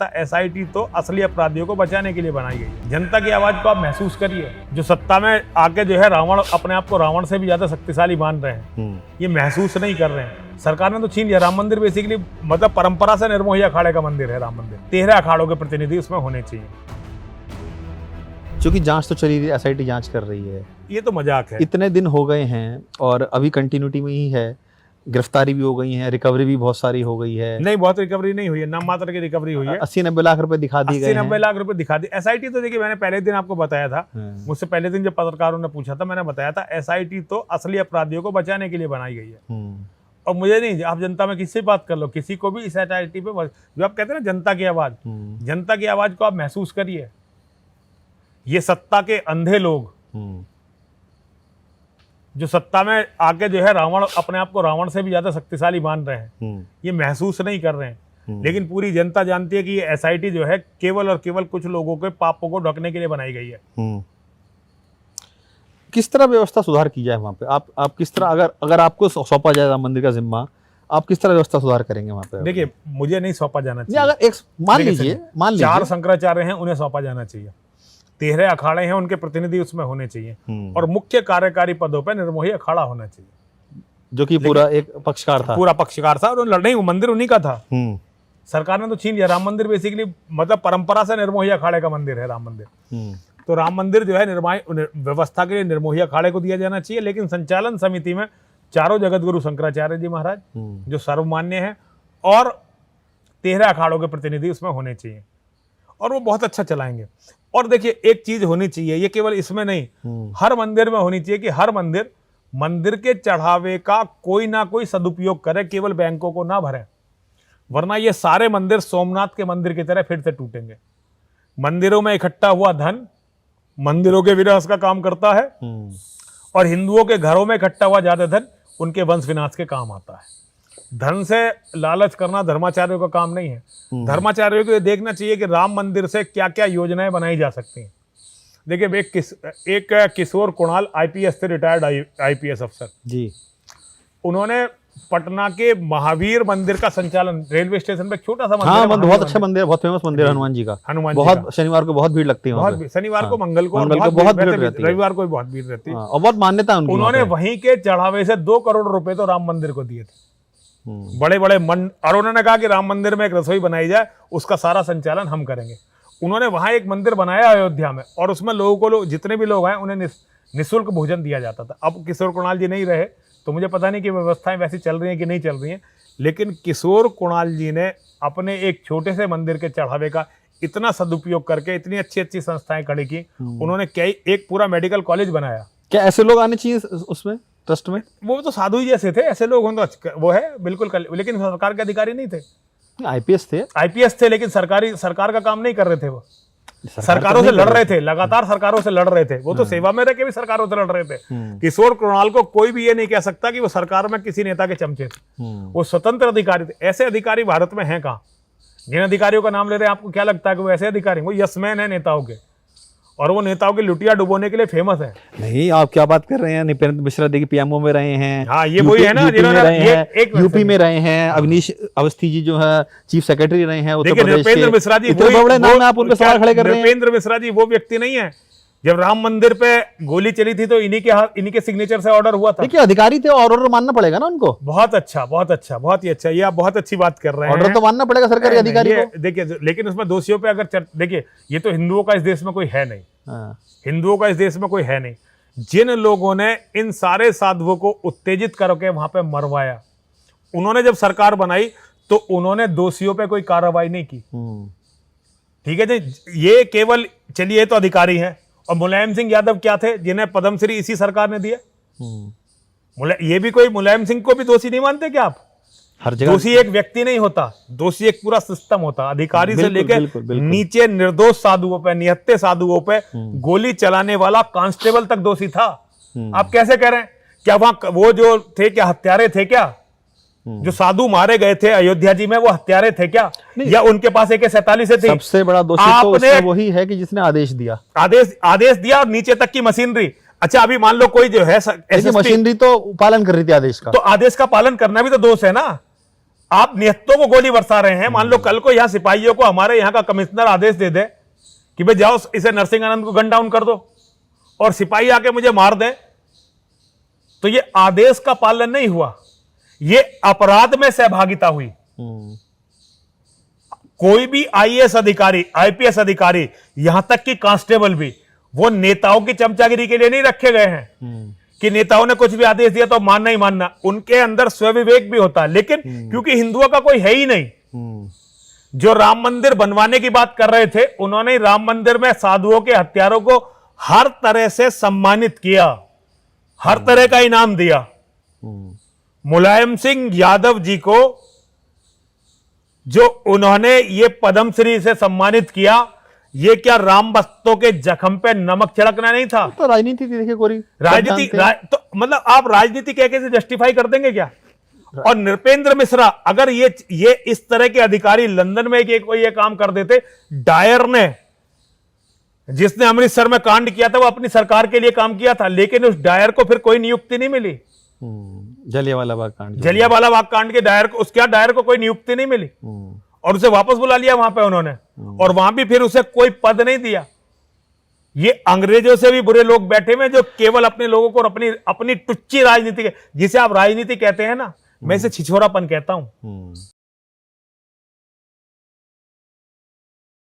SIT तो असली अपराधियों को बचाने के लिए बनाई गई है। जनता की आवाज को आप महसूस करिए। जो सत्ता में आके जो है रावण अपने आप को रावण से भी ज्यादा शक्तिशाली मान रहे हैं, ये महसूस नहीं कर रहे हैं। सरकार ने तो छीन लिया। राम मंदिर बेसिकली मतलब परंपरा से निर्मोही अखाड़े का मंदिर है। राम मंदिर 13 अखाड़ों के प्रतिनिधि उसमें होने चाहिए। क्योंकि जांच तो चली रही है, एसआईटी जांच कर रही है। ये तो मजाक है। इतने दिन हो गए हैं और अभी कंटिन्यूटी में ही है। गिरफ्तारी भी हो गई है, रिकवरी भी बहुत सारी हो गई है। नहीं, बहुत रिकवरी नहीं हुई है, नाम मात्र की रिकवरी हुई है। 80-90 लाख रुपए दिखा दिए गए हैं। 80-90 लाख रुपए दिखा दी। एसआईटी तो देखिए, मैंने पहले दिन आपको बताया था, मुझसे पहले दिन जब पत्रकारों ने पूछा था, मैंने बताया था एसआईटी तो असली अपराधियों को बचाने के लिए बनाई गई है। और मुझे नहीं, आप जनता में किससे बात कर लो, किसी को भी इस एसआईटी पे जो आप कहते हैं ना जनता की आवाज, जनता की आवाज को आप महसूस करिए। ये सत्ता के अंधे लोग जो सत्ता में आके जो है रावण अपने आप को रावण से भी ज्यादा शक्तिशाली मान रहे हैं, ये महसूस नहीं कर रहे हैं। लेकिन पूरी जनता जानती है कि ये एसआईटी जो है केवल और केवल कुछ लोगों के पापों को ढकने के लिए बनाई गई है। किस तरह व्यवस्था सुधार की जाए वहाँ पे? आप किस तरह, अगर आपको सौंपा जाए राम मंदिर का जिम्मा, आप किस तरह व्यवस्था सुधार करेंगे वहाँ पे? देखिए, मुझे नहीं सौंपा जाना चाहिए। अगर एक मान लीजिए 4 शंकराचार्य हैं, उन्हें सौंपा जाना चाहिए। 13 अखाड़े हैं, उनके प्रतिनिधि उसमें होने चाहिए। और मुख्य कार्यकारी पदों पर निर्मोही अखाड़ा होना चाहिए, जो कि पूरा एक पक्षकार था। पूरा पक्षकार था। और नहीं, वो मंदिर उन्हीं का था। सरकार ने तो छीन लिया। राम मंदिर बेसिकली मतलब परंपरा से निर्मोही अखाड़े का मंदिर है। राम मंदिर तो राम मंदिर जो है व्यवस्था के लिए निर्मोही अखाड़े को दिया जाना चाहिए। लेकिन संचालन समिति में चारों जगत गुरु शंकराचार्य जी महाराज जो सर्वमान्य है और 13 अखाड़ों के प्रतिनिधि उसमें होने चाहिए, और वो बहुत अच्छा चलाएंगे। और देखिए, एक चीज होनी चाहिए, ये केवल इसमें नहीं, हर मंदिर में होनी चाहिए कि हर मंदिर के चढ़ावे का कोई ना कोई सदुपयोग करे, केवल बैंकों को ना भरे, वरना ये सारे मंदिर सोमनाथ के मंदिर की तरह फिर से टूटेंगे। मंदिरों में इकट्ठा हुआ धन मंदिरों के विनाश का काम करता है, और हिंदुओं के घरों में इकट्ठा हुआ ज्यादा धन उनके वंश विनाश के काम आता है। धन से लालच करना धर्माचार्यों का काम नहीं है। धर्माचार्यों को ये देखना चाहिए कि राम मंदिर से क्या क्या योजनाएं बनाई जा सकती हैं। देखिए, एक किशोर कुणाल आईपीएस से रिटायर्ड आईपीएस अफसर जी, उन्होंने पटना के महावीर मंदिर का संचालन, रेलवे स्टेशन पे एक छोटा सा मंदिर, बहुत अच्छा मंदिर, बहुत फेमस मंदिर है हनुमान जी का। बहुत शनिवार को बहुत भीड़ लगती है, शनिवार को, मंगल को बहुत भीड़ रहती है, रविवार को भी बहुत भीड़ रहती है, और बहुत मान्यता है उनकी। उन्होंने वहीं के चढ़ावे से 2 करोड़ रुपए तो राम मंदिर को दिए थे, बड़े बड़े और उन्होंने कहा कि राम मंदिर में एक रसोई बनाई जाए, उसका सारा संचालन हम करेंगे। उन्होंने वहां एक मंदिर बनाया अयोध्या में, और उसमें लोगों को जितने भी लोग आए उन्हें निःशुल्क भोजन दिया जाता था। अब किशोर कुणाल जी नहीं रहे, तो मुझे पता नहीं कि व्यवस्थाएं वैसी चल रही हैं कि नहीं चल रही हैं, लेकिन किशोर कुणाल जी ने अपने एक छोटे से मंदिर के चढ़ावे का इतना सदुपयोग करके इतनी अच्छी अच्छी संस्थाएं खड़ी की। उन्होंने एक पूरा मेडिकल कॉलेज बनाया। क्या ऐसे लोग आने चाहिए उसमें, ट्रस्ट में? वो तो साधु ही जैसे थे, ऐसे लोग हों तो वो है बिल्कुल, लेकिन सरकार के अधिकारी नहीं थे। आईपीएस थे, लेकिन सरकार का काम नहीं कर रहे थे। वो सरकारों से लड़ रहे थे, लगातार सरकारों से लड़ रहे थे। वो तो सेवा में रह के भी सरकारों से लड़ रहे थे। किशोर कुणाल को कोई भी ये नहीं कह सकता कि वो सरकार में किसी नेता के चमचे थे। वो स्वतंत्र अधिकारी थे। ऐसे अधिकारी भारत में हैं कहाँ? जिन अधिकारियों का नाम ले रहे हैं, आपको क्या लगता है कि वो ऐसे अधिकारी? वो यसमैन है नेताओं के, और वो नेताओं की लुटिया डुबोने के लिए फेमस है। नहीं, आप क्या बात कर रहे हैं? नृपेंद्र मिश्रा देखिए पीएमओ में रहे हैं। हाँ, ये वही है ना, यूपी में रहे हैं। अवनीश अवस्थी जी जो है चीफ सेक्रेटरी रहे हैं उत्तर प्रदेश के। नृपेंद्र मिश्रा जी बड़े नाम आप उनके सवाल खड़े कर रहे हैं। नृपेंद्र मिश्रा जी वो व्यक्ति नहीं है। जब राम मंदिर पे गोली चली थी तो इन्हीं के सिग्नेचर से ऑर्डर हुआ था। देखिए, अधिकारी थे, ऑर्डर मानना पड़ेगा ना उनको। बहुत अच्छा, बहुत अच्छा, बहुत ही अच्छा। ये आप बहुत अच्छी बात कर रहे हैं। ऑर्डर तो मानना पड़ेगा सरकारी अधिकारी को। देखिए, लेकिन उसमें दोषियों पे अगर देखिए, ये तो हिंदुओं का इस देश में कोई है नहीं। हिंदुओं का इस देश में कोई है नहीं। जिन लोगों ने इन सारे साधुओं को उत्तेजित करके वहां पे मरवाया, उन्होंने जब सरकार बनाई तो उन्होंने दोषियों पे कोई कार्रवाई नहीं की। ठीक है जी, ये केवल चलिए, तो अधिकारी हैं। और मुलायम सिंह यादव क्या थे, जिन्हें पद्मश्री इसी सरकार ने दिया? ये भी कोई, मुलायम सिंह को भी दोषी नहीं मानते क्या आप? हर जगह दोषी एक व्यक्ति नहीं होता, दोषी एक पूरा सिस्टम होता। अधिकारी से लेकर नीचे निर्दोष साधुओं पे, निहत्थे साधुओं पे गोली चलाने वाला कांस्टेबल तक दोषी था। आप कैसे कह रहे हैं? क्या वहां वो जो थे, क्या हत्यारे थे क्या? जो साधु मारे गए थे अयोध्या जी में, वो हत्यारे थे क्या? या उनके पास AK-47 थे? सबसे बड़ा दोषी तो उसमें वही है कि जिसने आदेश दिया, आदेश दिया, और नीचे तक की मशीनरी। अच्छा, अभी मान लो कोई जो है मशीनरी तो पालन कर रही थी आदेश का, तो आदेश का पालन करना भी तो दोष है ना। आप निहत्तों को गोली बरसा रहे हैं। मान लो कल को यहां सिपाहियों को हमारे यहां का कमिश्नर आदेश दे दे कि भाई जाओ इसे नरसिंह आनंद को गन डाउन कर दो, और सिपाही आके मुझे मार दे, तो ये आदेश का पालन नहीं हुआ, ये अपराध में सहभागिता हुई। कोई भी आईएएस अधिकारी, आईपीएस अधिकारी, यहां तक कि कांस्टेबल भी, वो नेताओं की चमचागिरी के लिए नहीं रखे गए हैं कि नेताओं ने कुछ भी आदेश दिया तो मानना ही मानना। उनके अंदर स्वविवेक भी होता है, लेकिन क्योंकि हिंदुओं का कोई है ही नहीं। जो राम मंदिर बनवाने की बात कर रहे थे, उन्होंने राम मंदिर में साधुओं के हत्यारों को हर तरह से सम्मानित किया, हर तरह का इनाम दिया। मुलायम सिंह यादव जी को जो उन्होंने ये पद्मश्री से सम्मानित किया, ये क्या राम भक्तों के जख्म पे नमक छिड़कना नहीं था? तो राजनीति थी, देखिए कोरी राजनीति तो मतलब आप राजनीति कह के जस्टिफाई कर देंगे क्या? और नृपेंद्र मिश्रा, अगर ये इस तरह के अधिकारी लंदन में कोई ये काम कर देते, डायर ने, जिसने अमृतसर में कांड किया था, वो अपनी सरकार के लिए काम किया था, लेकिन उस डायर को फिर कोई नियुक्ति नहीं मिली। जलियांवाला बाग कांड, जलियांवाला बाग कांड के डायर को, उसके डायर को कोई नियुक्ति नहीं मिली, और उसे वापस बुला लिया वहां पे उन्होंने, और वहां भी फिर उसे कोई पद नहीं दिया। ये अंग्रेजों से भी बुरे लोग बैठे हुए जो केवल अपने लोगों को अपनी टुच्ची राजनीति, जिसे आप राजनीति कहते हैं ना, मैं इसे छिछोरापन कहता हूं।